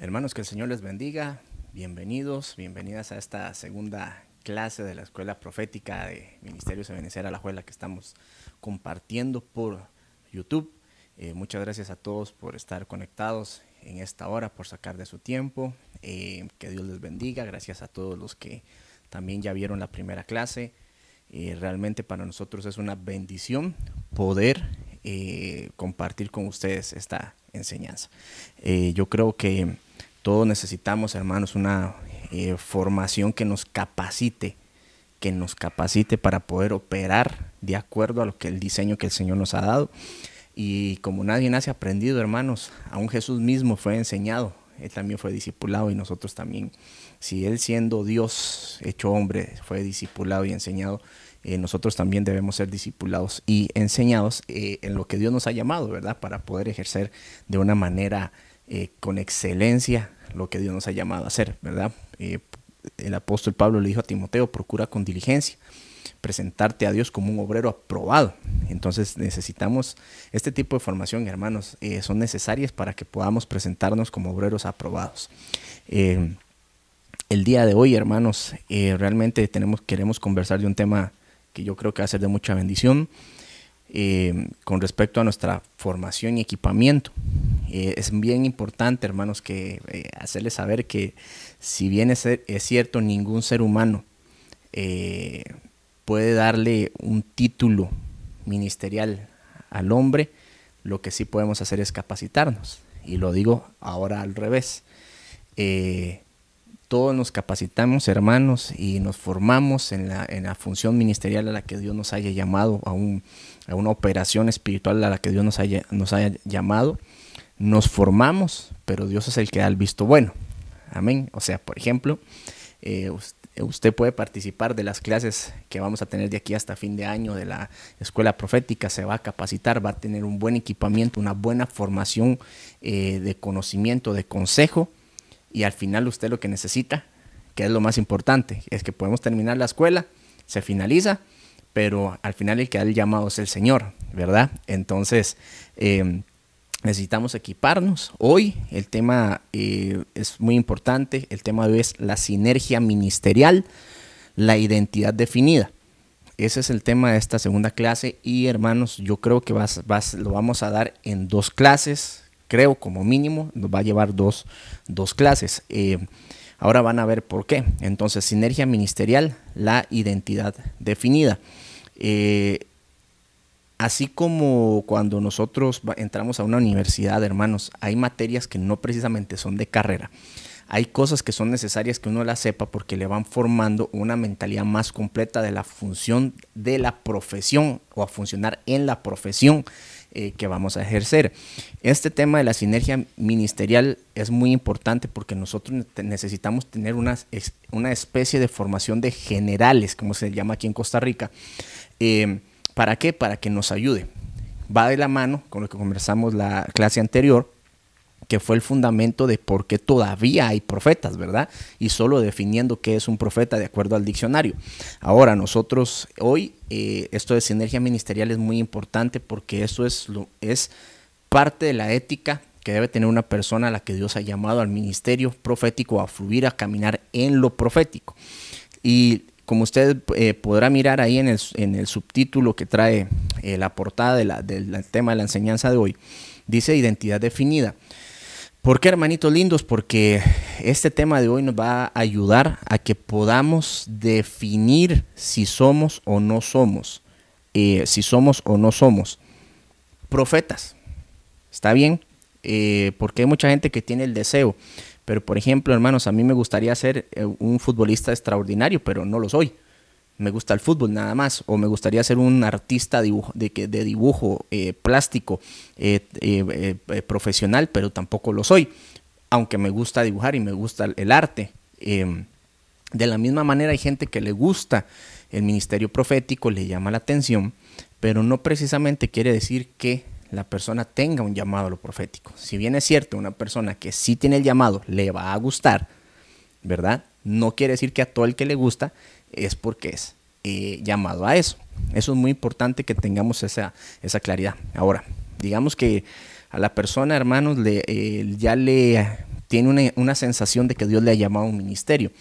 Hermanos, que el Señor les bendiga. Bienvenidos, bienvenidas a esta segunda clase de la Escuela Profética de Ministerios Ebenecer Alajuela que estamos compartiendo por YouTube. Muchas gracias a todos por estar conectados en esta hora, por sacar de su tiempo. Que Dios les bendiga. Gracias a todos los que también ya vieron la primera clase. Realmente para nosotros es una bendición poder compartir con ustedes esta enseñanza. Yo creo que todos necesitamos, hermanos, una formación que nos capacite para poder operar de acuerdo a lo que el diseño que el Señor nos ha dado. Y como nadie nace aprendido, hermanos, aún Jesús mismo fue enseñado, Él también fue discipulado y nosotros también. Si Él, siendo Dios hecho hombre, fue discipulado y enseñado, nosotros también debemos ser discipulados y enseñados en lo que Dios nos ha llamado, ¿verdad? Para poder ejercer de una manera con excelencia lo que Dios nos ha llamado a hacer, ¿verdad? El apóstol Pablo le dijo a Timoteo: procura con diligencia presentarte a Dios como un obrero aprobado. Entonces necesitamos este tipo de formación, hermanos, son necesarias para que podamos presentarnos como obreros aprobados. El día de hoy, hermanos, realmente queremos conversar de un tema que yo creo que va a ser de mucha bendición con respecto a nuestra formación y equipamiento. Es bien importante, hermanos, que hacerles saber que si bien es cierto, ningún ser humano puede darle un título ministerial al hombre, lo que sí podemos hacer es capacitarnos. Y lo digo ahora al revés. Todos nos capacitamos, hermanos, y nos formamos en la función ministerial a la que Dios nos haya llamado, a una operación espiritual a la que Dios nos haya llamado. Nos formamos, pero Dios es el que da el visto bueno. Amén. O sea, por ejemplo, usted puede participar de las clases que vamos a tener de aquí hasta fin de año de la Escuela Profética, se va a capacitar, va a tener un buen equipamiento, una buena formación de conocimiento, de consejo, y al final usted lo que necesita, que es lo más importante, es que podemos terminar la escuela, se finaliza, pero al final el que da el llamado es el Señor, ¿verdad? Entonces, necesitamos equiparnos. Hoy el tema es muy importante. El tema de hoy es la sinergia ministerial, la identidad definida. Ese es el tema de esta segunda clase y, hermanos, yo creo que lo vamos a dar en 2 clases. Creo, como mínimo, nos va a llevar dos clases. Ahora van a ver por qué. Entonces, sinergia ministerial, la identidad definida. Así como cuando nosotros entramos a una universidad, hermanos, hay materias que no precisamente son de carrera. Hay cosas que son necesarias que uno las sepa porque le van formando una mentalidad más completa de la función de la profesión o a funcionar en la profesión que vamos a ejercer. Este tema de la sinergia ministerial es muy importante porque nosotros necesitamos tener una especie de formación de generales, como se llama aquí en Costa Rica. ¿Para qué? Para que nos ayude. Va de la mano con lo que conversamos la clase anterior, que fue el fundamento de por qué todavía hay profetas, ¿verdad? Y solo definiendo qué es un profeta de acuerdo al diccionario. Ahora, nosotros hoy, esto de sinergia ministerial es muy importante porque eso es parte de la ética que debe tener una persona a la que Dios ha llamado al ministerio profético a fluir, a caminar en lo profético. Y como usted podrá mirar ahí en el subtítulo que trae la portada del tema de la enseñanza de hoy, dice identidad definida. ¿Por qué, hermanitos lindos? Porque este tema de hoy nos va a ayudar a que podamos definir si somos o no somos, profetas. ¿Está bien? Porque hay mucha gente que tiene el deseo. Pero, por ejemplo, hermanos, a mí me gustaría ser un futbolista extraordinario, pero no lo soy. Me gusta el fútbol nada más. O me gustaría ser un artista de dibujo plástico profesional, pero tampoco lo soy. Aunque me gusta dibujar y me gusta el arte. De la misma manera hay gente que le gusta el ministerio profético, le llama la atención, pero no precisamente quiere decir que la persona tenga un llamado a lo profético. Si bien es cierto, una persona que sí tiene el llamado le va a gustar, ¿verdad? No quiere decir que a todo el que le gusta es porque es llamado a eso. Eso es muy importante que tengamos esa claridad. Ahora, digamos que a la persona, hermanos, ya le tiene una sensación de que Dios le ha llamado a un ministerio.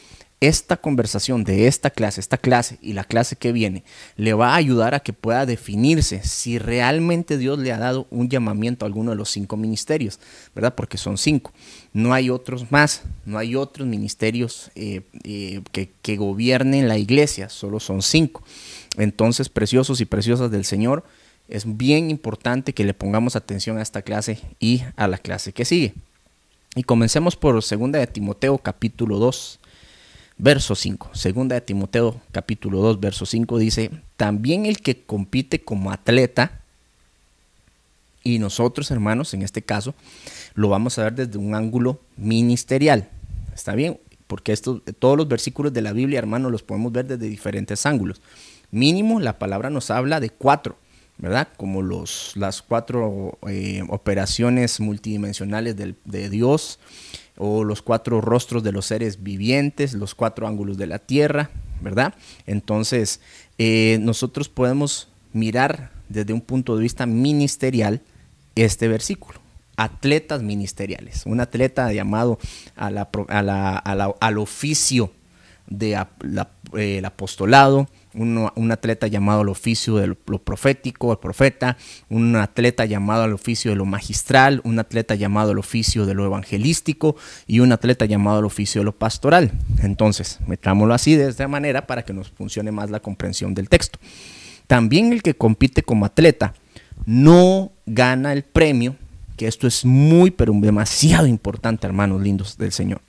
Esta conversación de esta clase y la clase que viene le va a ayudar a que pueda definirse si realmente Dios le ha dado un llamamiento a alguno de los 5 ministerios, ¿verdad? Porque son 5. No hay otros más, no hay otros ministerios que gobiernen la iglesia, solo son 5. Entonces, preciosos y preciosas del Señor, es bien importante que le pongamos atención a esta clase y a la clase que sigue. Y comencemos por 2 de Timoteo capítulo 2. Verso 5, segunda de Timoteo capítulo 2, verso 5 dice, también el que compite como atleta, y nosotros hermanos en este caso lo vamos a ver desde un ángulo ministerial, ¿está bien? Porque todos los versículos de la Biblia, hermanos, los podemos ver desde diferentes ángulos. Mínimo la palabra nos habla de 4, ¿verdad? Como las 4 operaciones multidimensionales de Dios, o los 4 rostros de los seres vivientes, los 4 ángulos de la tierra, ¿verdad? Entonces, nosotros podemos mirar desde un punto de vista ministerial este versículo. Atletas ministeriales, un atleta llamado al oficio del apostolado, un atleta llamado al oficio de lo profético, el profeta, un atleta llamado al oficio de lo magistral, un atleta llamado al oficio de lo evangelístico y un atleta llamado al oficio de lo pastoral. Entonces, metámoslo así de esta manera para que nos funcione más la comprensión del texto. También el que compite como atleta no gana el premio, que esto es muy, pero demasiado importante, hermanos lindos del Señor.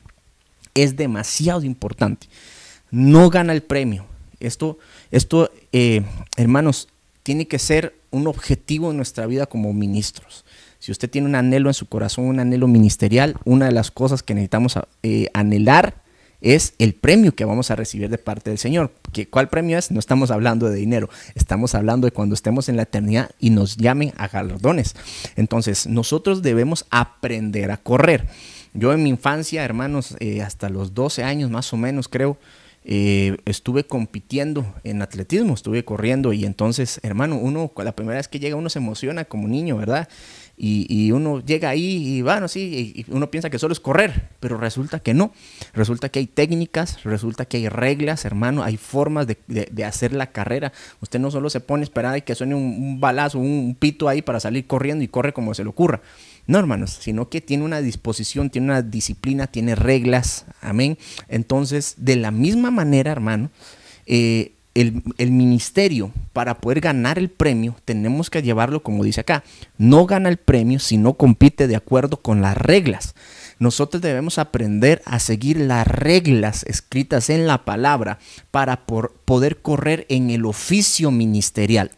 Es demasiado importante. No gana el premio. Esto hermanos, tiene que ser un objetivo en nuestra vida como ministros. Si usted tiene un anhelo en su corazón, un anhelo ministerial, una de las cosas que necesitamos anhelar es el premio que vamos a recibir de parte del Señor. ¿Cuál premio es? No estamos hablando de dinero, estamos hablando de cuando estemos en la eternidad y nos llamen a galardones. Entonces, nosotros debemos aprender a correr. Yo en mi infancia, hermanos, hasta los 12 años más o menos creo, estuve compitiendo en atletismo, estuve corriendo y entonces, hermano, la primera vez que llega uno se emociona como niño, ¿verdad? Y uno llega ahí y bueno, sí, y uno piensa que solo es correr, pero resulta que no, resulta que hay técnicas, resulta que hay reglas, hermano, hay formas de hacer la carrera. Usted no solo se pone a esperar y que suene un balazo, un pito ahí para salir corriendo y corre como se le ocurra. No, hermanos, sino que tiene una disposición, tiene una disciplina, tiene reglas, amén. Entonces, de la misma manera, hermano, el ministerio, para poder ganar el premio, tenemos que llevarlo como dice acá. No gana el premio si no compite de acuerdo con las reglas. Nosotros debemos aprender a seguir las reglas escritas en la palabra para poder correr en el oficio ministerial.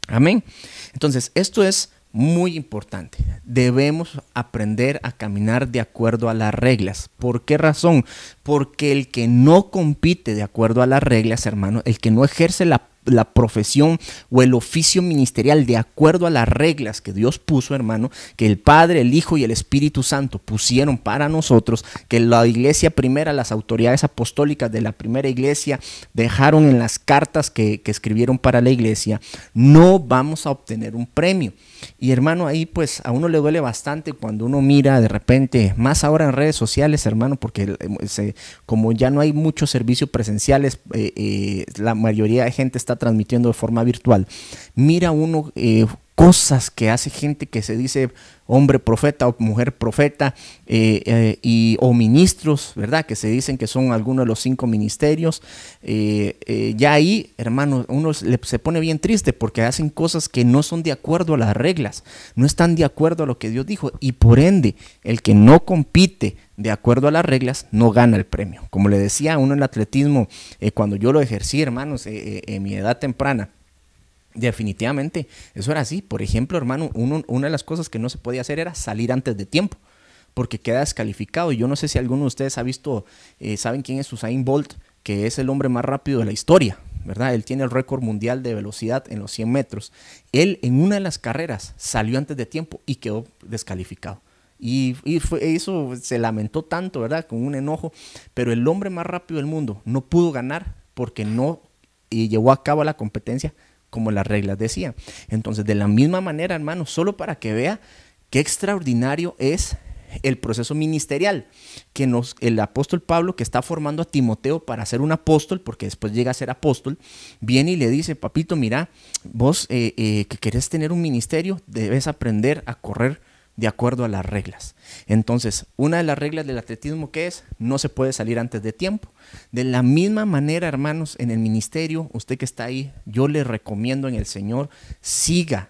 Amén. Entonces, esto es muy importante. Debemos aprender a caminar de acuerdo a las reglas. ¿Por qué razón? Porque el que no compite de acuerdo a las reglas, hermano, el que no ejerce la profesión o el oficio ministerial de acuerdo a las reglas que Dios puso, hermano, que el Padre, el Hijo y el Espíritu Santo pusieron para nosotros, que la iglesia primera, las autoridades apostólicas de la primera iglesia dejaron en las cartas que escribieron para la iglesia, no vamos a obtener un premio. Y hermano, ahí pues a uno le duele bastante cuando uno mira de repente, más ahora en redes sociales, hermano, porque como ya no hay muchos servicios presenciales, la mayoría de gente está transmitiendo de forma virtual. Mira uno cosas que hace gente que se dice hombre profeta o mujer profeta o ministros, ¿verdad? Que se dicen que son algunos de los 5 ministerios. Ya ahí, hermano, uno se pone bien triste porque hacen cosas que no son de acuerdo a las reglas, no están de acuerdo a lo que Dios dijo y por ende, el que no compite de acuerdo a las reglas no gana el premio. Como le decía a uno en el atletismo, cuando yo lo ejercí, hermanos, en mi edad temprana, definitivamente, eso era así. Por ejemplo, hermano, una de las cosas que no se podía hacer era salir antes de tiempo, porque queda descalificado. Y yo no sé si alguno de ustedes ha visto, saben quién es Usain Bolt, que es el hombre más rápido de la historia, ¿verdad? Él tiene el récord mundial de velocidad en los 100 metros. Él en una de las carreras salió antes de tiempo y quedó descalificado. Y eso se lamentó tanto, ¿verdad? Con un enojo. Pero el hombre más rápido del mundo no pudo ganar porque no llevó a cabo la competencia como las reglas decían. Entonces, de la misma manera, hermano, solo para que vea qué extraordinario es el proceso ministerial que el apóstol Pablo, que está formando a Timoteo para ser un apóstol, porque después llega a ser apóstol, viene y le dice: papito, mira, vos que querés tener un ministerio, debes aprender a correr de acuerdo a las reglas. Entonces, una de las reglas del atletismo, ¿qué es? No se puede salir antes de tiempo. De la misma manera, hermanos, en el ministerio, usted que está ahí, yo le recomiendo en el Señor, siga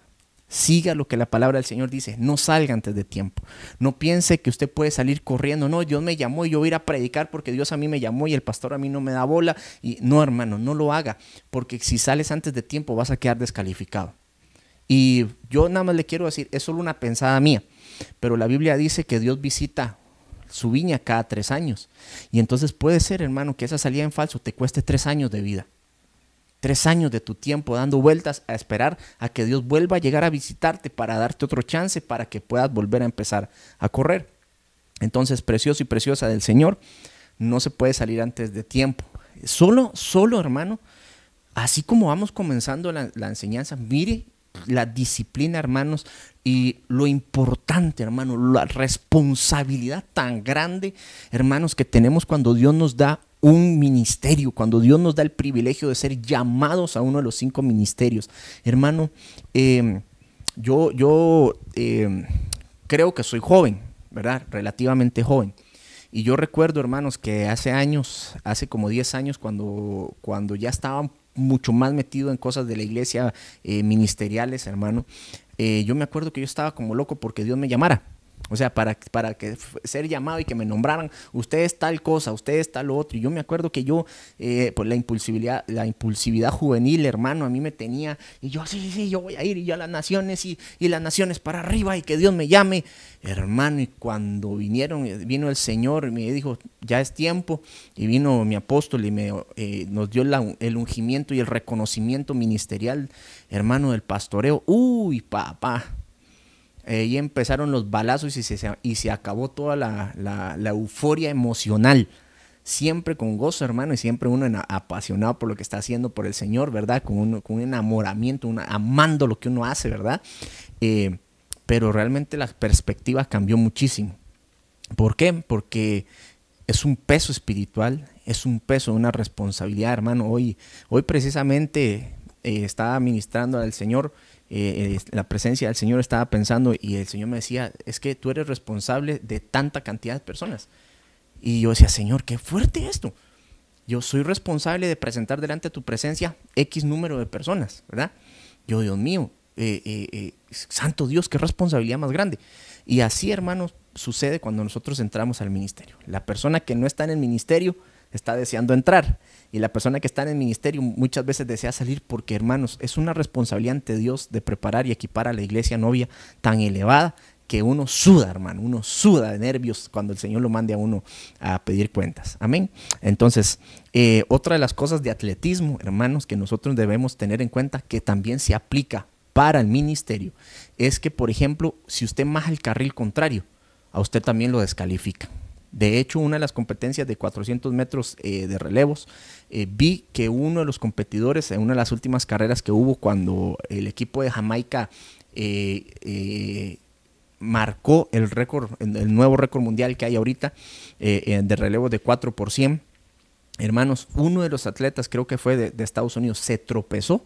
lo que la palabra del Señor dice, no salga antes de tiempo. No piense que usted puede salir corriendo: no, Dios me llamó y yo voy a ir a predicar porque Dios a mí me llamó y el pastor a mí no me da bola. Y no, hermano, no lo haga, porque si sales antes de tiempo vas a quedar descalificado. Y yo nada más le quiero decir, es solo una pensada mía, pero la Biblia dice que Dios visita su viña cada 3 años. Y entonces puede ser, hermano, que esa salida en falso te cueste 3 años de vida. 3 años de tu tiempo dando vueltas a esperar a que Dios vuelva a llegar a visitarte para darte otro chance para que puedas volver a empezar a correr. Entonces, precioso y preciosa del Señor, no se puede salir antes de tiempo. Solo, hermano, así como vamos comenzando la enseñanza, mire la disciplina, hermanos, y lo importante, hermano, la responsabilidad tan grande, hermanos, que tenemos cuando Dios nos da un ministerio, cuando Dios nos da el privilegio de ser llamados a uno de los 5 ministerios. Hermano, yo creo que soy joven, ¿verdad? Relativamente joven. Y yo recuerdo, hermanos, que hace como 10 años, cuando ya estaba mucho más metido en cosas de la iglesia, ministeriales, hermano, yo me acuerdo que yo estaba como loco porque Dios me llamara. O sea, para que ser llamado y que me nombraran: usted es tal cosa, usted es tal otro. Y yo me acuerdo que yo, pues la impulsividad juvenil, hermano, a mí me tenía, y yo, sí, yo voy a ir, y yo a las naciones, y las naciones para arriba, y que Dios me llame, hermano. Y cuando vino el Señor y me dijo: ya es tiempo, y vino mi apóstol y nos dio el ungimiento y el reconocimiento ministerial, hermano, del pastoreo. Uy, papá. Y empezaron los balazos y se acabó toda la euforia emocional. Siempre con gozo, hermano, y siempre uno apasionado por lo que está haciendo por el Señor, ¿verdad? Con un enamoramiento, amando lo que uno hace, ¿verdad? Pero realmente la perspectiva cambió muchísimo. ¿Por qué? Porque es un peso espiritual, es un peso, una responsabilidad, hermano. Hoy precisamente estaba ministrando al Señor. La presencia del Señor, estaba pensando, y el Señor me decía: es que tú eres responsable de tanta cantidad de personas. Y yo decía: Señor, qué fuerte esto. Yo soy responsable de presentar delante de tu presencia X número de personas, ¿verdad? Yo, Dios mío, santo Dios, qué responsabilidad más grande. Y así, hermanos, sucede cuando nosotros entramos al ministerio. La persona que no está en el ministerio está deseando entrar, y la persona que está en el ministerio muchas veces desea salir, porque, hermanos, es una responsabilidad ante Dios de preparar y equipar a la iglesia novia tan elevada que uno suda, hermano, uno suda de nervios cuando el Señor lo mande a uno a pedir cuentas. Amén. Entonces, otra de las cosas de atletismo, hermanos, que nosotros debemos tener en cuenta, que también se aplica para el ministerio, es que, por ejemplo, si usted maja el carril contrario, a usted también lo descalifica. De hecho, una de las competencias de 400 metros de relevos, vi que uno de los competidores en una de las últimas carreras que hubo, cuando el equipo de Jamaica marcó el récord, el nuevo récord mundial que hay ahorita, de relevos de 4x100, hermanos, uno de los atletas, creo que fue de Estados Unidos, se tropezó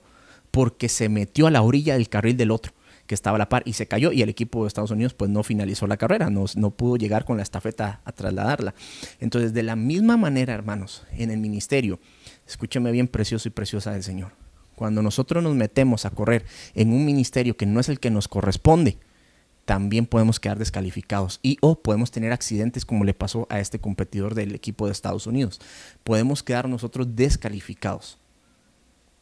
porque se metió a la orilla del carril del otro que estaba a la par, y se cayó, y el equipo de Estados Unidos pues no finalizó la carrera, no pudo llegar con la estafeta a trasladarla. Entonces, de la misma manera, hermanos, en el ministerio, escúcheme bien, precioso y preciosa del Señor, cuando nosotros nos metemos a correr en un ministerio que no es el que nos corresponde, también podemos quedar descalificados o podemos tener accidentes, como le pasó a este competidor del equipo de Estados Unidos. Podemos quedar nosotros descalificados.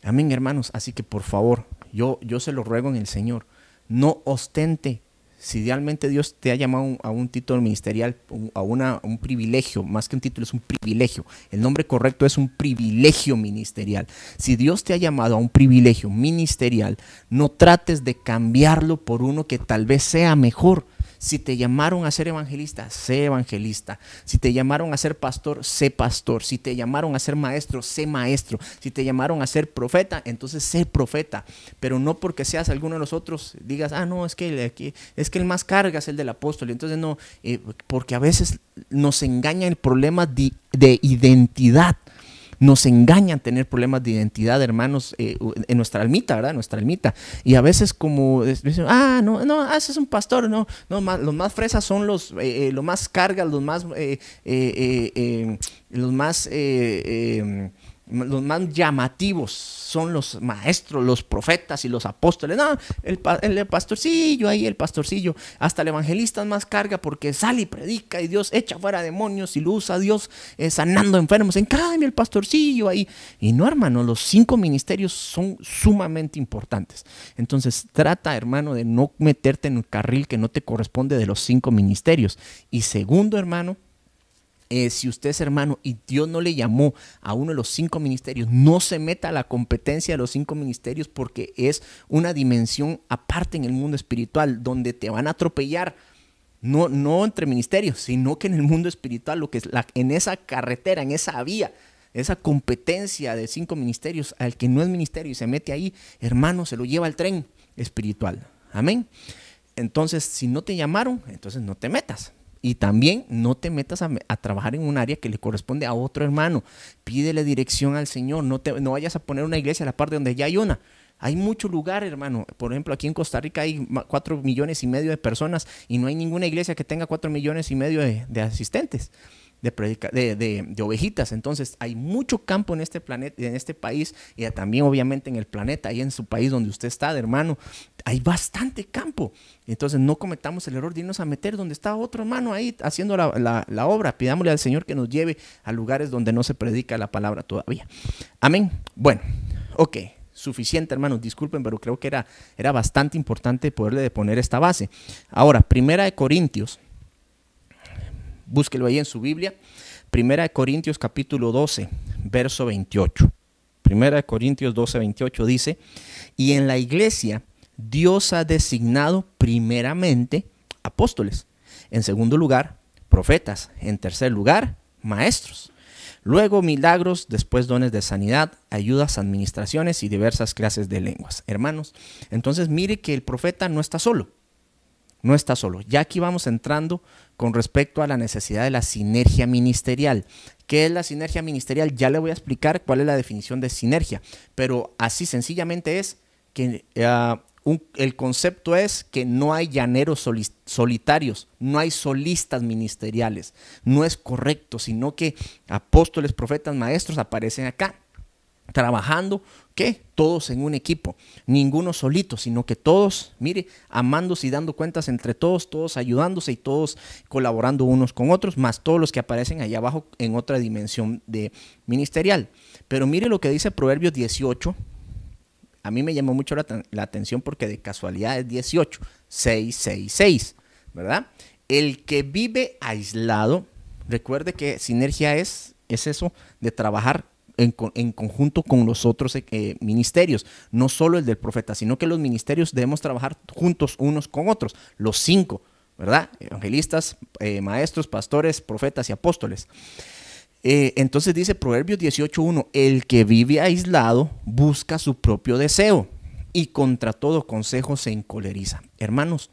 Amén, hermanos. Así que, por favor, yo se lo ruego en el Señor, no ostente. Si idealmente Dios te ha llamado a un título ministerial, a un privilegio, más que un título, es un privilegio. El nombre correcto es un privilegio ministerial. Si Dios te ha llamado a un privilegio ministerial, no trates de cambiarlo por uno que tal vez sea mejor, Si te llamaron a ser evangelista, sé evangelista. Si te llamaron a ser pastor, sé pastor. Si te llamaron a ser maestro, sé maestro. Si te llamaron a ser profeta, entonces sé profeta. Pero no porque seas alguno de los otros digas, no, es que el más carga es el del apóstol. Entonces no, porque a veces nos engaña el problema de identidad. Nos engañan tener problemas de identidad, hermanos, en nuestra almita, ¿verdad? Nuestra almita. Y a veces como dicen, no, ese es un pastor, no, los más fresas son los más cargas, los más llamativos son los maestros, los profetas y los apóstoles. No, el pastorcillo ahí, el pastorcillo. Hasta el evangelista es más carga porque sale y predica y Dios echa fuera demonios y lo usa Dios sanando enfermos. En cambio, el pastorcillo ahí. Y no, hermano, los 5 ministerios son sumamente importantes. Entonces, trata, hermano, de no meterte en un carril que no te corresponde de los 5 ministerios. Y segundo, hermano, si usted es hermano y Dios no le llamó a uno de los 5 ministerios, no se meta a la competencia de los 5 ministerios porque es una dimensión aparte en el mundo espiritual donde te van a atropellar, no entre ministerios, sino que en el mundo espiritual, lo que es en esa carretera, en esa vía, esa competencia de 5 ministerios, al que no es ministerio y se mete ahí, hermano, se lo lleva al tren espiritual. Amén. Entonces, si no te llamaron, entonces no te metas. Y también no te metas a trabajar en un área que le corresponde a otro hermano. Pídele dirección al Señor. No vayas a poner una iglesia a la parte donde ya hay una. Hay mucho lugar, hermano. Por ejemplo, aquí en Costa Rica hay 4,5 millones de personas y no hay ninguna iglesia que tenga 4,5 millones de asistentes, de ovejitas. Entonces hay mucho campo en este planeta, en este país, y también obviamente en el planeta, ahí en su país donde usted está, hermano, hay bastante campo. Entonces no cometamos el error de irnos a meter donde está otro hermano ahí haciendo la obra. Pidámosle al Señor que nos lleve a lugares donde no se predica la palabra todavía. Amén. Bueno, ok, suficiente, hermanos, disculpen, pero creo que era bastante importante poderle poner esta base. Ahora, 1 Corintios, búsquelo ahí en su Biblia. 1 Corintios capítulo 12, verso 28. 1 Corintios 12, 28 dice: y en la iglesia Dios ha designado primeramente apóstoles, en segundo lugar profetas, en tercer lugar maestros, luego milagros, después dones de sanidad, ayudas, administraciones y diversas clases de lenguas. Hermanos, entonces mire que el profeta no está solo. No está solo. Ya aquí vamos entrando con respecto a la necesidad de la sinergia ministerial. ¿Qué es la sinergia ministerial? Ya le voy a explicar cuál es la definición de sinergia, pero así sencillamente es que el concepto es que no hay llaneros solitarios, no hay solistas ministeriales. No es correcto, sino que apóstoles, profetas, maestros aparecen acá, trabajando, ¿qué? Todos en un equipo, ninguno solito, sino que todos, mire, amándose y dando cuentas entre todos, todos ayudándose y todos colaborando unos con otros, más todos los que aparecen allá abajo en otra dimensión de ministerial. Pero mire lo que dice Proverbios 18, a mí me llamó mucho la atención porque de casualidad es 18, 6, 6, 6, ¿verdad? El que vive aislado, recuerde que sinergia es eso de trabajar en conjunto con los otros ministerios, no solo el del profeta, sino que los ministerios debemos trabajar juntos unos con otros, los 5, ¿verdad? Evangelistas, maestros, pastores, profetas y apóstoles. Entonces dice Proverbios 18:1, el que vive aislado busca su propio deseo y contra todo consejo se encoleriza. Hermanos,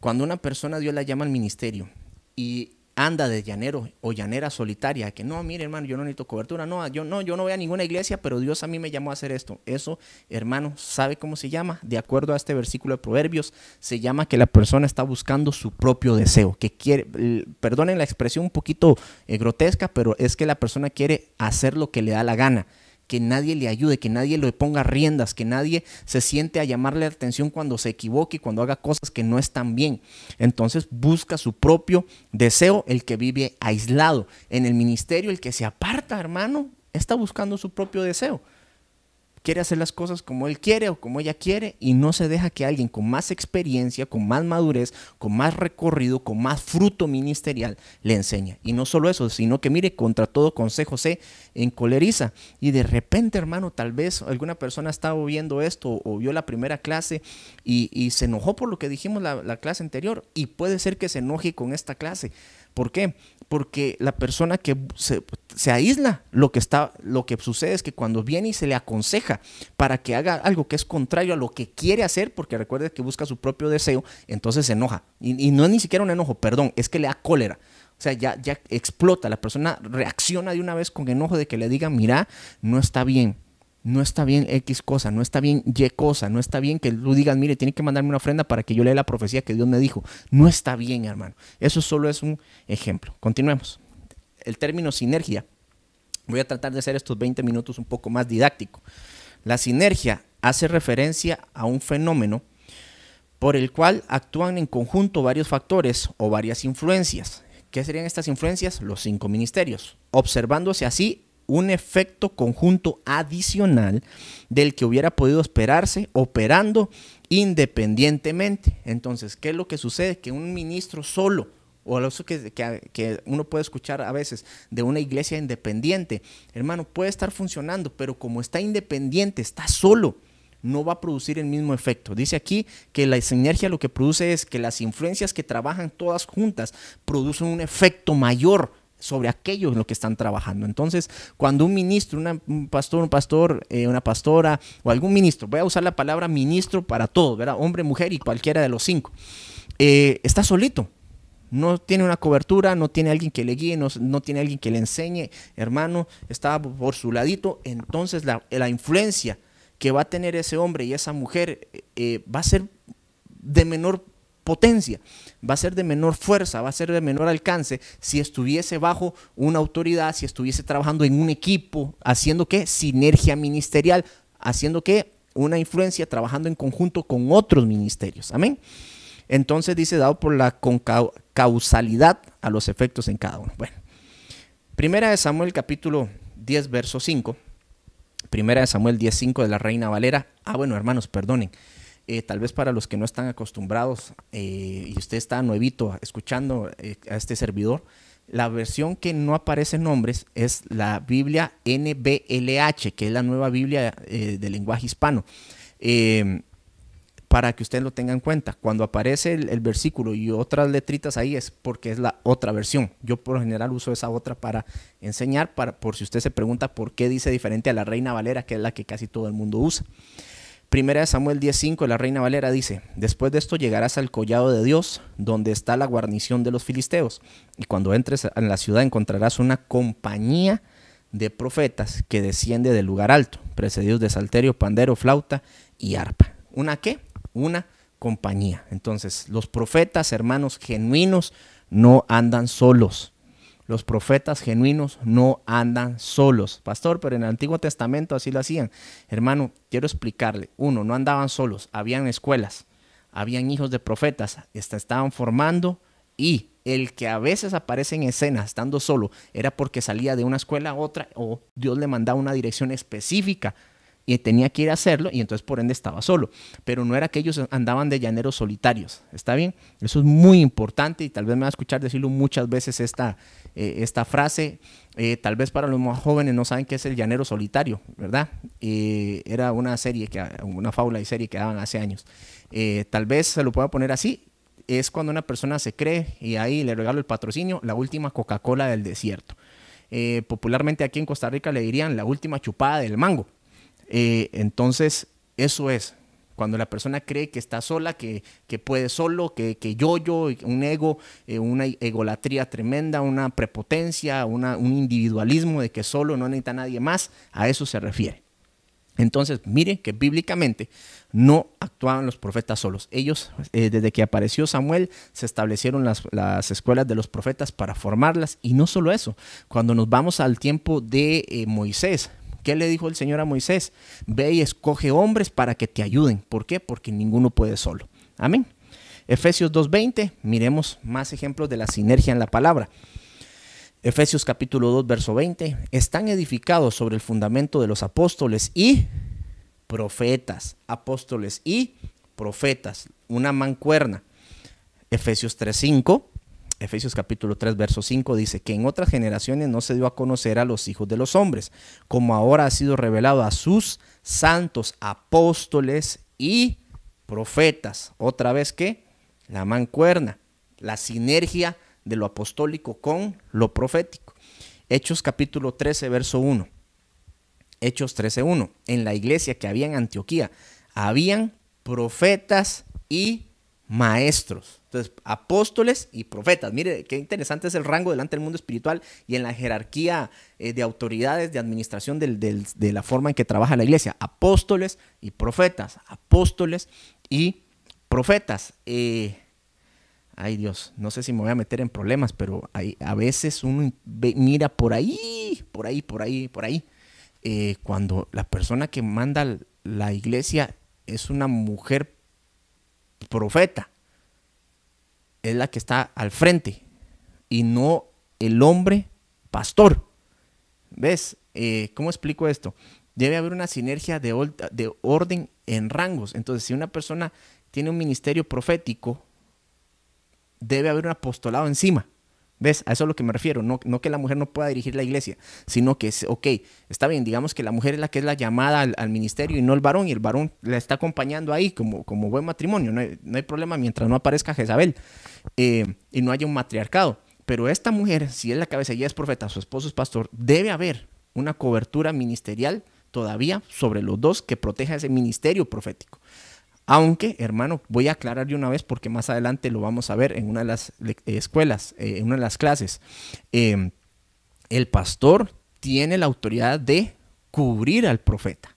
cuando una persona Dios la llama al ministerio y anda de llanero o llanera solitaria, que no, mire hermano, yo no necesito cobertura, yo no voy a ninguna iglesia, pero Dios a mí me llamó a hacer esto. Eso, hermano, ¿sabe cómo se llama? De acuerdo a este versículo de Proverbios, se llama que la persona está buscando su propio deseo, que quiere, perdonen la expresión un poquito grotesca, pero es que la persona quiere hacer lo que le da la gana, que nadie le ayude, que nadie le ponga riendas, que nadie se siente a llamarle la atención cuando se equivoque y cuando haga cosas que no están bien. Entonces busca su propio deseo, el que vive aislado. En el ministerio, el que se aparta, hermano, está buscando su propio deseo. quiere hacer las cosas como él quiere o como ella quiere y no se deja que alguien con más experiencia, con más madurez, con más recorrido, con más fruto ministerial le enseñe. Y no solo eso, sino que mire, contra todo consejo se encoleriza. Y de repente, hermano, tal vez alguna persona estaba viendo esto o vio la primera clase y se enojó por lo que dijimos la clase anterior, y puede ser que se enoje con esta clase. ¿Por qué? Porque la persona que se aísla, lo que sucede es que cuando viene y se le aconseja para que haga algo que es contrario a lo que quiere hacer, porque recuerde que busca su propio deseo, entonces se enoja. Y no es ni siquiera un enojo, perdón, es que le da cólera. O sea, ya explota, la persona reacciona de una vez con enojo de que le digan, mira, no está bien X cosa, no está bien Y cosa, no está bien que tú digas, mire, tiene que mandarme una ofrenda para que yo lea la profecía que Dios me dijo. No está bien, hermano. Eso solo es un ejemplo. Continuemos. El término sinergia, voy a tratar de hacer estos 20 minutos un poco más didáctico. La sinergia hace referencia a un fenómeno por el cual actúan en conjunto varios factores o varias influencias. ¿Qué serían estas influencias? Los 5 ministerios, observándose así un efecto conjunto adicional del que hubiera podido esperarse operando independientemente. Entonces, ¿qué es lo que sucede? Que un ministro solo, o eso que uno puede escuchar a veces de una iglesia independiente, hermano, puede estar funcionando, pero como está independiente, está solo, no va a producir el mismo efecto. Dice aquí que la sinergia lo que produce es que las influencias que trabajan todas juntas producen un efecto mayor sobre aquellos en lo que están trabajando. Entonces, cuando un ministro, un pastor, una pastora o algún ministro, voy a usar la palabra ministro para todos, ¿verdad? Hombre, mujer y cualquiera de los 5, está solito, no tiene una cobertura, no tiene alguien que le guíe, no tiene alguien que le enseñe, hermano, está por su ladito. Entonces la influencia que va a tener ese hombre y esa mujer va a ser de menor potencia, va a ser de menor fuerza, va a ser de menor alcance si estuviese bajo una autoridad, si estuviese trabajando en un equipo, haciendo ¿qué? Sinergia ministerial, haciendo ¿qué? Una influencia, trabajando en conjunto con otros ministerios. Amén. Entonces dice, dado por la causalidad a los efectos en cada uno. Bueno, Primera de Samuel capítulo 10 verso 5, Primera de Samuel 10:5 de la Reina Valera. Bueno, hermanos, perdonen. Tal vez para los que no están acostumbrados y usted está nuevito escuchando a este servidor, la versión que no aparece nombres es la Biblia NBLH, que es la nueva Biblia de lenguaje hispano. Para que usted lo tenga en cuenta, cuando aparece el versículo y otras letritas ahí es porque es la otra versión. Yo por lo general uso esa otra para enseñar, por si usted se pregunta por qué dice diferente a la Reina Valera, que es la que casi todo el mundo usa. Primera de Samuel 10:5, la Reina Valera dice, después de esto llegarás al collado de Dios, donde está la guarnición de los filisteos, y cuando entres en la ciudad encontrarás una compañía de profetas que desciende del lugar alto, precedidos de salterio, pandero, flauta y arpa. ¿Una qué? Una compañía. Entonces, los profetas, hermanos genuinos, no andan solos. Los profetas genuinos no andan solos. Pastor, pero en el Antiguo Testamento así lo hacían. Hermano, quiero explicarle. Uno, no andaban solos. Habían escuelas. Habían hijos de profetas. Estaban formando, y el que a veces aparece en escena estando solo era porque salía de una escuela a otra o Dios le mandaba una dirección específica y tenía que ir a hacerlo, y entonces por ende estaba solo. Pero no era que ellos andaban de llaneros solitarios. ¿Está bien? Eso es muy importante y tal vez me va a escuchar decirlo muchas veces esta frase. Tal vez para los más jóvenes no saben qué es el llanero solitario, ¿verdad? Era una serie, una fábula y serie que daban hace años. Tal vez se lo pueda poner así. Es cuando una persona se cree, y ahí le regalo el patrocinio, la última Coca-Cola del desierto. Popularmente aquí en Costa Rica le dirían la última chupada del mango. Entonces, eso es cuando la persona cree que está sola, que puede solo, que yo, un ego, una egolatría tremenda, una prepotencia, un individualismo de que solo no necesita a nadie más. A eso se refiere. Entonces, mire que bíblicamente no actuaban los profetas solos. Ellos, desde que apareció Samuel, se establecieron las escuelas de los profetas para formarlas. Y no solo eso, cuando nos vamos al tiempo de Moisés, ¿qué le dijo el Señor a Moisés? Ve y escoge hombres para que te ayuden. ¿Por qué? Porque ninguno puede solo. Amén. Efesios 2:20, miremos más ejemplos de la sinergia en la palabra. Efesios capítulo 2, verso 20, están edificados sobre el fundamento de los apóstoles y profetas, apóstoles y profetas, una mancuerna. Efesios 3:5, Efesios capítulo 3, verso 5 dice que en otras generaciones no se dio a conocer a los hijos de los hombres, como ahora ha sido revelado a sus santos apóstoles y profetas. Otra vez que la mancuerna, la sinergia de lo apostólico con lo profético. Hechos capítulo 13, verso 1. Hechos 13:1. En la iglesia que había en Antioquía habían profetas y maestros. Entonces, apóstoles y profetas. Mire qué interesante es el rango delante del mundo espiritual y en la jerarquía de autoridades de administración de la forma en que trabaja la iglesia. Apóstoles y profetas. Apóstoles y profetas. Ay Dios, no sé si me voy a meter en problemas, pero a veces uno mira por ahí. Cuando la persona que manda la iglesia es una mujer profeta, es la que está al frente y no el hombre pastor. ¿Ves? ¿Cómo explico esto? Debe haber una sinergia de orden en rangos. Entonces, si una persona tiene un ministerio profético, debe haber un apostolado encima. ¿Ves? A eso es a lo que me refiero. No que la mujer no pueda dirigir la iglesia, sino que, ok, está bien, digamos que la mujer es la que es la llamada al ministerio y no el varón, y el varón la está acompañando ahí como buen matrimonio. No hay problema mientras no aparezca Jezabel y no haya un matriarcado. Pero esta mujer, si es la cabeza y ella es profeta, su esposo es pastor, debe haber una cobertura ministerial todavía sobre los dos que proteja ese ministerio profético. Aunque, hermano, voy a aclarar de una vez porque más adelante lo vamos a ver en una de las escuelas, en una de las clases. El pastor tiene la autoridad de cubrir al profeta.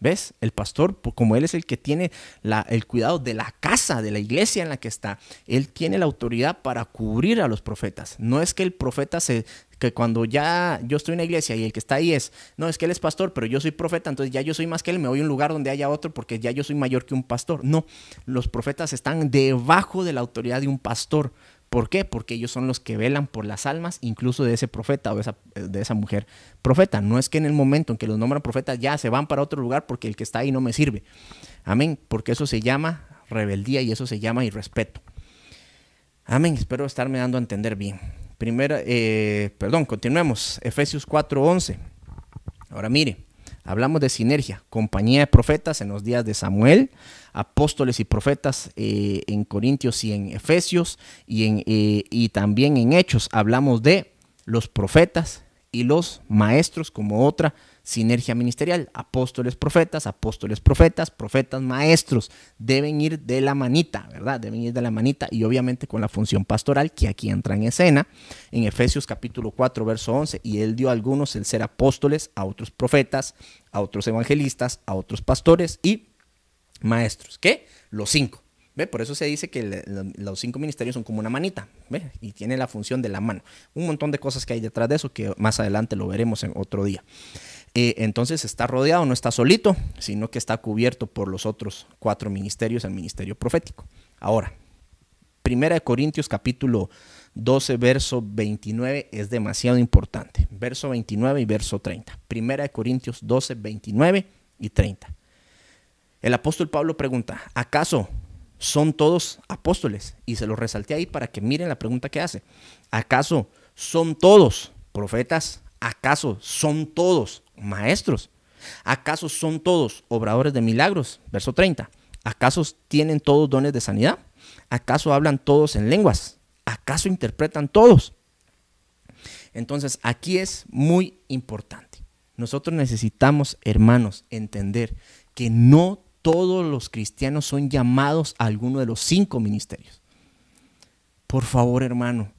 ¿Ves? El pastor, como él es el que tiene el cuidado de la casa, de la iglesia en la que está, él tiene la autoridad para cubrir a los profetas. No es que el profeta que cuando ya yo estoy en la iglesia y el que está ahí no, es que él es pastor, pero yo soy profeta, entonces ya yo soy más que él, me voy a un lugar donde haya otro porque ya yo soy mayor que un pastor. No, los profetas están debajo de la autoridad de un pastor. ¿Por qué? Porque ellos son los que velan por las almas, incluso de ese profeta o de esa mujer profeta. No es que en el momento en que los nombran profetas ya se van para otro lugar porque el que está ahí no me sirve. Amén. Porque eso se llama rebeldía y eso se llama irrespeto. Amén. Espero estarme dando a entender bien. Continuemos. Efesios 4:11. Ahora mire. Hablamos de sinergia, compañía de profetas en los días de Samuel, apóstoles y profetas en Corintios y en Efesios y también en Hechos. Hablamos de los profetas y los maestros como otra sinergia ministerial. Apóstoles, profetas, profetas, maestros. Deben ir de la manita, ¿verdad? Deben ir de la manita y obviamente con la función pastoral que aquí entra en escena. En Efesios capítulo 4, verso 11, y él dio a algunos el ser apóstoles, a otros profetas, a otros evangelistas, a otros pastores y maestros. ¿Qué? Los 5. ¿Ve? Por eso se dice que los 5 ministerios son como una manita, ¿ve? Y tiene la función de la mano. Un montón de cosas que hay detrás de eso que más adelante lo veremos en otro día. Entonces está rodeado, no está solito, sino que está cubierto por los otros 4 ministerios, el ministerio profético. Ahora, 1 Corintios capítulo 12, verso 29 es demasiado importante. Verso 29 y verso 30. 1 Corintios 12, 29 y 30. El apóstol Pablo pregunta, ¿acaso son todos apóstoles? Y se lo resalté ahí para que miren la pregunta que hace. ¿Acaso son todos profetas? ¿Acaso son todos maestros? ¿Acaso son todos obradores de milagros? Verso 30. ¿Acaso tienen todos dones de sanidad? ¿Acaso hablan todos en lenguas? ¿Acaso interpretan todos? Entonces, aquí es muy importante. Nosotros necesitamos, hermanos, entender que no todos los cristianos son llamados a alguno de los 5 ministerios. Por favor, hermano,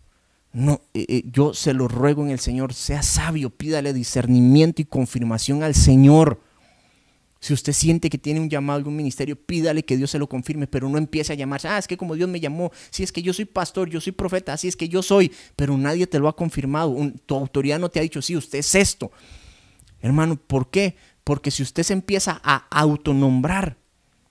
no, yo se lo ruego en el Señor, sea sabio, pídale discernimiento y confirmación al Señor. Si usted siente que tiene un llamado a algún ministerio, pídale que Dios se lo confirme, pero no empiece a llamarse, es que como Dios me llamó, si es que yo soy pastor, yo soy profeta, así es que yo soy, pero nadie te lo ha confirmado, tu autoridad no te ha dicho, sí, usted es esto. Hermano, ¿por qué? Porque si usted se empieza a autonombrar,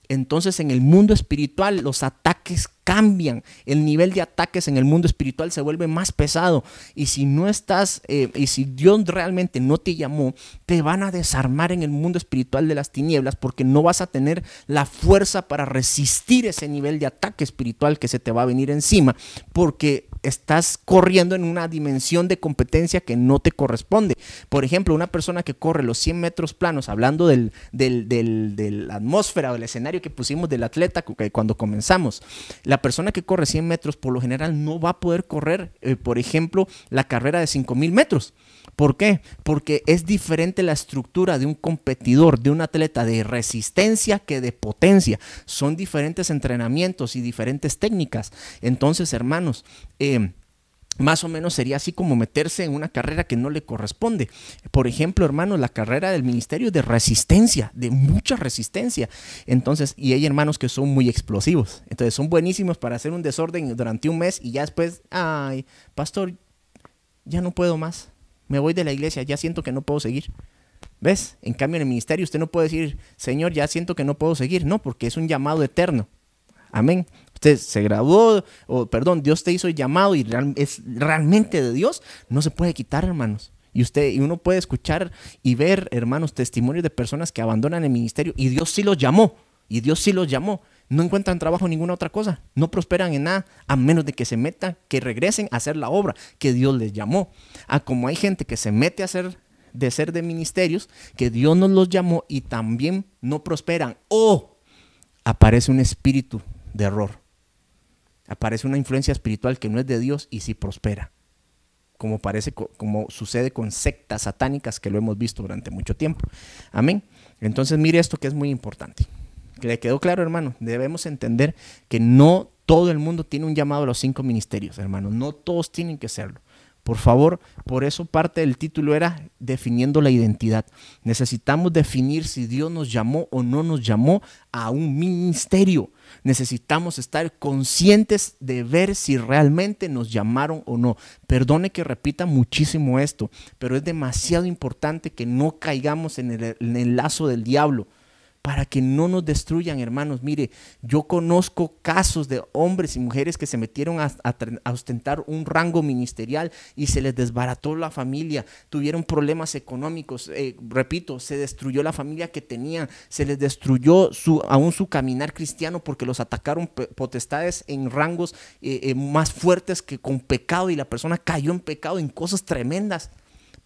entonces en el mundo espiritual los ataques cambian, el nivel de ataques en el mundo espiritual se vuelve más pesado, y si no estás, y si Dios realmente no te llamó, te van a desarmar en el mundo espiritual de las tinieblas, porque no vas a tener la fuerza para resistir ese nivel de ataque espiritual que se te va a venir encima, porque estás corriendo en una dimensión de competencia que no te corresponde. Por ejemplo, una persona que corre los 100 metros planos, hablando de la atmósfera o el escenario que pusimos del atleta cuando comenzamos, la persona que corre 100 metros por lo general no va a poder correr, por ejemplo, la carrera de 5,000 metros. ¿Por qué? Porque es diferente la estructura de un competidor, de un atleta de resistencia que de potencia. Son diferentes entrenamientos y diferentes técnicas. Entonces, hermanos, más o menos sería así como meterse en una carrera que no le corresponde. Por ejemplo, hermanos, la carrera del ministerio es de resistencia, de mucha resistencia. Entonces, y hay hermanos que son muy explosivos. Entonces, son buenísimos para hacer un desorden durante un mes y ya después, ay, pastor, ya no puedo más. Me voy de la iglesia, ya siento que no puedo seguir. ¿Ves? En cambio, en el ministerio usted no puede decir, Señor, ya siento que no puedo seguir. No, porque es un llamado eterno. Amén. Usted se graduó, Dios te hizo el llamado y es realmente de Dios. No se puede quitar, hermanos. Y uno puede escuchar y ver, hermanos, testimonios de personas que abandonan el ministerio y Dios sí los llamó. Y Dios sí los llamó. No encuentran trabajo en ninguna otra cosa. No prosperan en nada a menos de que se metan, que regresen a hacer la obra que Dios les llamó. Como hay gente que se mete a ser de ministerios, que Dios nos los llamó y también no prosperan. O aparece un espíritu de error. Aparece una influencia espiritual que no es de Dios y sí prospera. Como sucede con sectas satánicas que lo hemos visto durante mucho tiempo. Amén. Entonces mire esto que es muy importante. ¿Le quedó claro, hermano? Debemos entender que no todo el mundo tiene un llamado a los 5 ministerios, hermano. No todos tienen que serlo. Por favor, por eso parte del título era definiendo la identidad. Necesitamos definir si Dios nos llamó o no nos llamó a un ministerio. Necesitamos estar conscientes de ver si realmente nos llamaron o no. Perdone que repita muchísimo esto, pero es demasiado importante que no caigamos en el lazo del diablo, para que no nos destruyan, hermanos. Mire, yo conozco casos de hombres y mujeres que se metieron a ostentar un rango ministerial y se les desbarató la familia, tuvieron problemas económicos, repito, se destruyó la familia que tenían, se les destruyó aún su caminar cristiano porque los atacaron potestades en rangos más fuertes que con pecado, y la persona cayó en pecado, en cosas tremendas,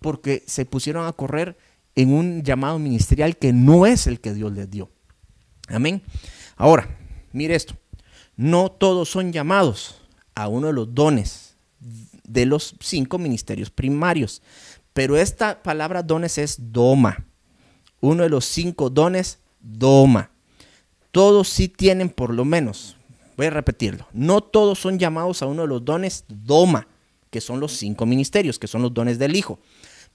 porque se pusieron a correr en un llamado ministerial que no es el que Dios les dio. Amén. Ahora, mire esto. No todos son llamados a uno de los dones de los 5 ministerios primarios. Pero esta palabra dones es doma. Uno de los 5 dones, doma. Todos sí tienen por lo menos, voy a repetirlo, no todos son llamados a uno de los dones doma, que son los 5 ministerios, que son los dones del Hijo.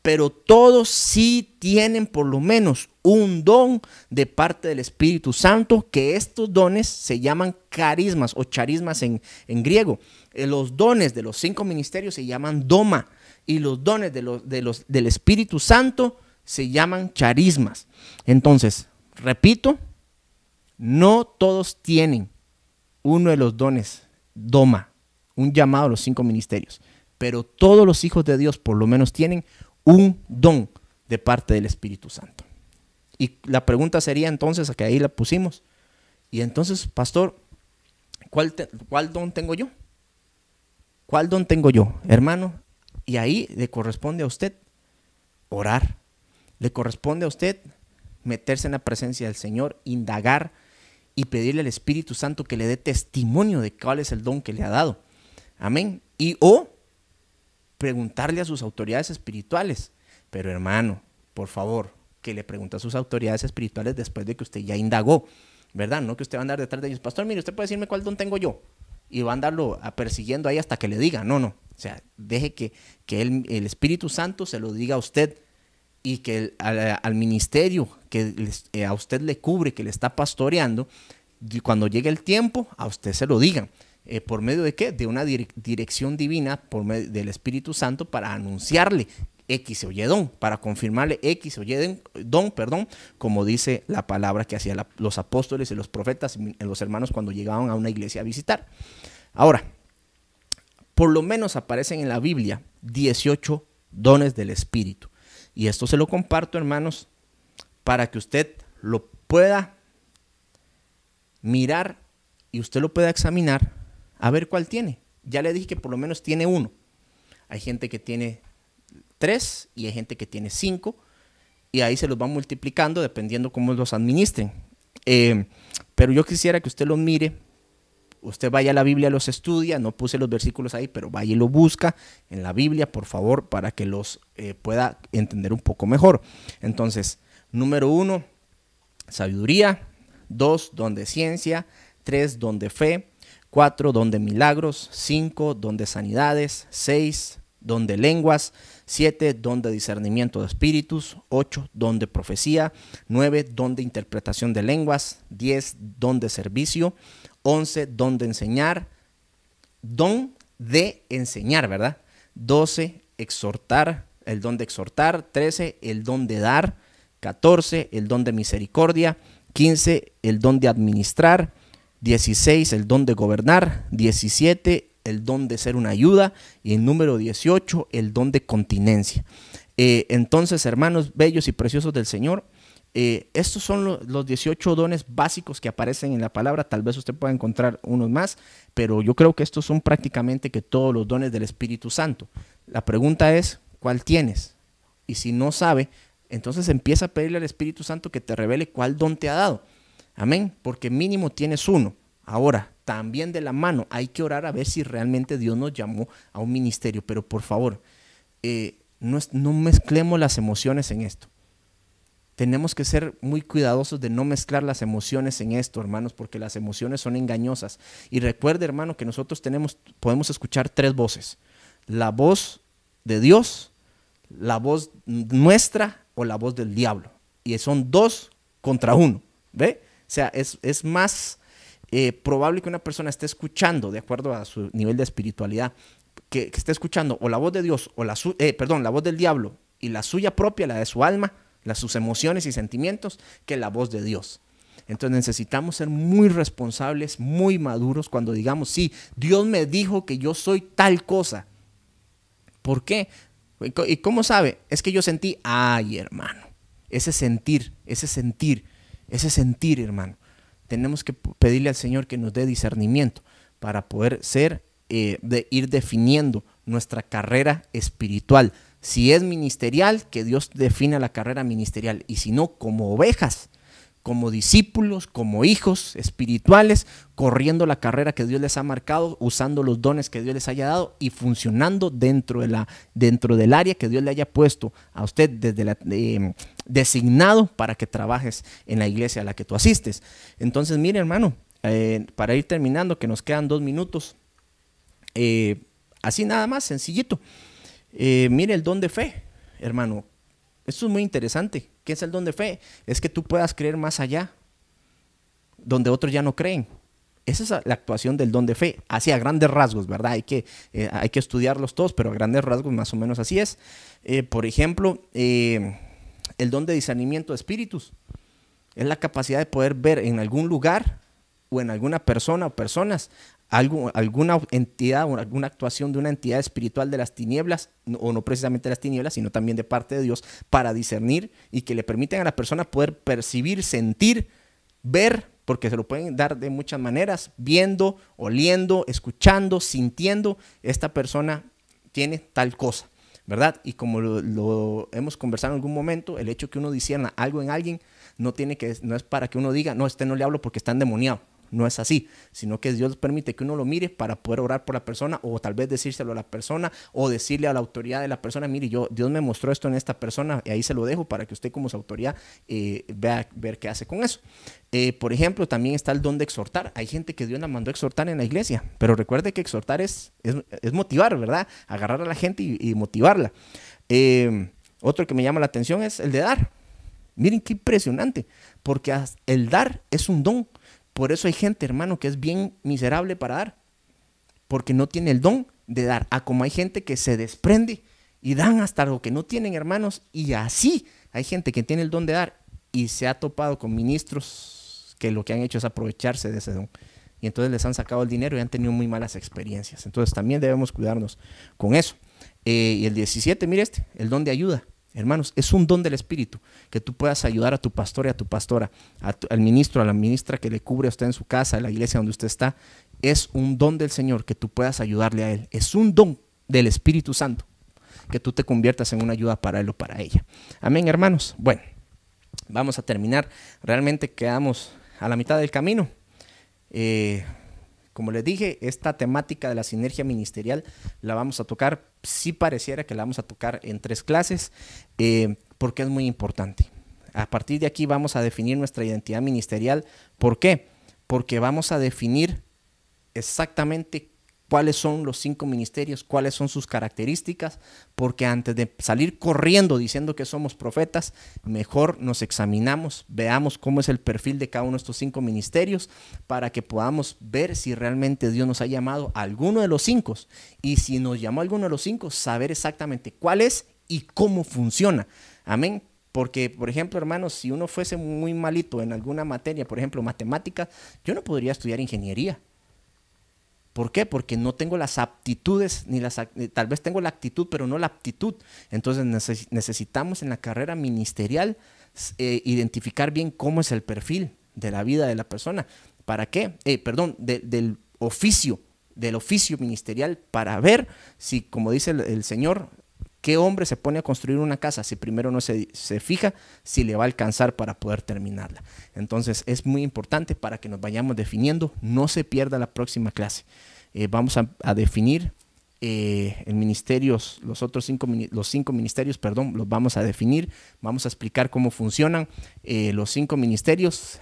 Pero todos sí tienen por lo menos un don de parte del Espíritu Santo, que estos dones se llaman carismas o charismas en griego. Los dones de los 5 ministerios se llaman doma, y los dones del Espíritu Santo se llaman charismas. Entonces, repito, no todos tienen uno de los dones doma, un llamado a los 5 ministerios, pero todos los hijos de Dios por lo menos tienen un don de parte del Espíritu Santo. Y la pregunta sería entonces, que ahí la pusimos, y entonces, pastor, ¿cuál don tengo yo? ¿Cuál don tengo yo, hermano? Y ahí le corresponde a usted orar, le corresponde a usted meterse en la presencia del Señor, indagar y pedirle al Espíritu Santo que le dé testimonio de cuál es el don que le ha dado. Amén. O preguntarle a sus autoridades espirituales. Pero hermano, por favor, que le pregunte a sus autoridades espirituales después de que usted ya indagó, ¿verdad? No que usted va a andar detrás de ellos. Pastor, mire, usted puede decirme cuál don tengo yo, y va a andarlo persiguiendo ahí hasta que le diga. No. O sea, deje que el Espíritu Santo se lo diga a usted, y que al ministerio que a usted le cubre, que le está pastoreando, cuando llegue el tiempo, a usted se lo digan. ¿Por medio de qué? De una dirección divina por medio del Espíritu Santo, para anunciarle X o Y don, para confirmarle X o Y don, como dice la palabra que hacían los apóstoles y los profetas y los hermanos cuando llegaban a una iglesia a visitar. Ahora, por lo menos aparecen en la Biblia 18 dones del Espíritu. Y esto se lo comparto, hermanos, para que usted lo pueda mirar y usted lo pueda examinar a ver cuál tiene. Ya le dije que por lo menos tiene uno. Hay gente que tiene 3 y hay gente que tiene 5 y ahí se los va multiplicando dependiendo cómo los administren. Pero yo quisiera que usted los mire. Usted vaya a la Biblia, los estudia, no puse los versículos ahí, pero vaya y lo busca en la Biblia, por favor, para que los pueda entender un poco mejor. Entonces, número 1, sabiduría. 2, don de ciencia. 3, don de fe. 4, don de milagros. 5, don de sanidades. 6, don de lenguas. 7, don de discernimiento de espíritus. 8, don de profecía. 9, don de interpretación de lenguas. 10, don de servicio. 11, don de enseñar. Don de enseñar, ¿verdad? 12, exhortar, el don de exhortar. 13, el don de dar. 14, el don de misericordia. 15, el don de administrar. 16, el don de gobernar. 17, el don de ser una ayuda. Y el número 18, el don de continencia. Entonces, hermanos bellos y preciosos del Señor, estos son los 18 dones básicos que aparecen en la palabra. Tal vez usted pueda encontrar unos más, pero yo creo que estos son prácticamente que todos los dones del Espíritu Santo. La pregunta es, ¿cuál tienes? Y si no sabe, entonces empieza a pedirle al Espíritu Santo que te revele cuál don te ha dado. Amén, porque mínimo tienes uno. Ahora, también de la mano, hay que orar a ver si realmente Dios nos llamó a un ministerio. Pero por favor, no mezclemos las emociones en esto. Tenemos que ser muy cuidadosos de no mezclar las emociones en esto, hermanos, porque las emociones son engañosas. Y recuerde, hermano, que nosotros podemos escuchar 3 voces. La voz de Dios, la voz nuestra o la voz del diablo. Y son 2 contra 1, ¿ve? O sea, es más probable que una persona esté escuchando, de acuerdo a su nivel de espiritualidad, que esté escuchando o la voz de Dios o la voz del diablo y la suya propia, la de su alma, sus emociones y sentimientos, que la voz de Dios. Entonces necesitamos ser muy responsables, muy maduros cuando digamos, sí, Dios me dijo que yo soy tal cosa. ¿Por qué? ¿Y cómo sabe? Es que yo sentí, ay, hermano, ese sentir, hermano. Tenemos que pedirle al Señor que nos dé discernimiento para poder ir definiendo nuestra carrera espiritual. Si es ministerial, que Dios defina la carrera ministerial. Y si no, como ovejas, como discípulos, como hijos espirituales, corriendo la carrera que Dios les ha marcado, usando los dones que Dios les haya dado y funcionando dentro del área que Dios le haya puesto a usted designado para que trabajes en la iglesia a la que tú asistes. Entonces, mire, hermano, para ir terminando, que nos quedan 2 minutos, así nada más, sencillito. Mire el don de fe, hermano. Esto es muy interesante. ¿Qué es el don de fe? Es que tú puedas creer más allá, donde otros ya no creen. Esa es la actuación del don de fe, así a grandes rasgos, ¿verdad? Hay que estudiarlos todos, pero a grandes rasgos más o menos así es. Por ejemplo, el don de discernimiento de espíritus es la capacidad de poder ver en algún lugar o en alguna persona o personas alguna entidad o alguna actuación de una entidad espiritual de las tinieblas, o no precisamente de las tinieblas, sino también de parte de Dios, para discernir y que le permiten a la persona poder percibir, sentir, ver, porque se lo pueden dar de muchas maneras, viendo, oliendo, escuchando, sintiendo, esta persona tiene tal cosa, ¿verdad? Y como lo hemos conversado en algún momento, el hecho que uno discierna algo en alguien no es para que uno diga, no, no le hablo porque está endemoniado. No es así, sino que Dios permite que uno lo mire para poder orar por la persona, o tal vez decírselo a la persona, o decirle a la autoridad de la persona, mire, Dios me mostró esto en esta persona, y ahí se lo dejo para que usted como su autoridad ver qué hace con eso. Por ejemplo, también está el don de exhortar. Hay gente que Dios la mandó a exhortar en la iglesia, pero recuerde que exhortar es motivar, ¿verdad? Agarrar a la gente y motivarla. Otro que me llama la atención es el de dar. Miren qué impresionante, porque el dar es un don. Por eso hay gente, hermano, que es bien miserable para dar, porque no tiene el don de dar. Como hay gente que se desprende y dan hasta lo que no tienen, hermanos, y así hay gente que tiene el don de dar y se ha topado con ministros que lo que han hecho es aprovecharse de ese don. Y entonces les han sacado el dinero y han tenido muy malas experiencias. Entonces también debemos cuidarnos con eso. Y el 17, mire el don de ayuda. Hermanos, es un don del Espíritu, que tú puedas ayudar a tu pastor y a tu pastora, al ministro, a la ministra que le cubre a usted en su casa, en la iglesia donde usted está. Es un don del Señor que tú puedas ayudarle a Él. Es un don del Espíritu Santo, que tú te conviertas en una ayuda para Él o para ella. Amén, hermanos. Bueno, vamos a terminar. Realmente quedamos a la mitad del camino. Como les dije, esta temática de la sinergia ministerial la vamos a tocar, sí pareciera que la vamos a tocar en 3 clases, porque es muy importante. A partir de aquí vamos a definir nuestra identidad ministerial. ¿Por qué? Porque vamos a definir exactamente cuáles son los 5 ministerios, cuáles son sus características, porque antes de salir corriendo diciendo que somos profetas, mejor nos examinamos, veamos cómo es el perfil de cada uno de estos 5 ministerios, para que podamos ver si realmente Dios nos ha llamado a alguno de los 5, y si nos llamó a alguno de los 5, saber exactamente cuál es y cómo funciona. Amén. Porque, por ejemplo, hermanos, si uno fuese muy malito en alguna materia, por ejemplo, matemáticas, yo no podría estudiar ingeniería. ¿Por qué? Porque no tengo las aptitudes, tal vez tengo la actitud, pero no la aptitud. Entonces necesitamos en la carrera ministerial identificar bien cómo es el perfil de la vida de la persona. ¿Para qué? Del oficio ministerial, para ver si, como dice el Señor, ¿qué hombre se pone a construir una casa si primero no se fija si le va a alcanzar para poder terminarla? Entonces es muy importante para que nos vayamos definiendo. No se pierda la próxima clase. Vamos a definir en ministerios, los 5 ministerios, los vamos a definir. Vamos a explicar cómo funcionan los 5 ministerios.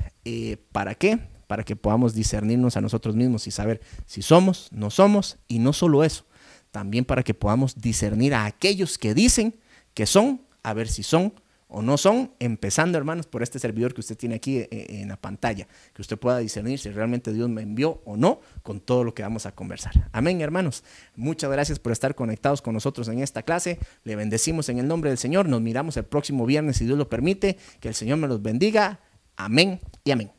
¿Para qué? Para que podamos discernirnos a nosotros mismos y saber si somos, no somos, y no solo eso, también para que podamos discernir a aquellos que dicen que son, a ver si son o no son, empezando, hermanos, por este servidor que usted tiene aquí en la pantalla, que usted pueda discernir si realmente Dios me envió o no con todo lo que vamos a conversar. Amén, hermanos. Muchas gracias por estar conectados con nosotros en esta clase. Le bendecimos en el nombre del Señor. Nos miramos el próximo viernes, si Dios lo permite. Que el Señor me los bendiga. Amén y amén.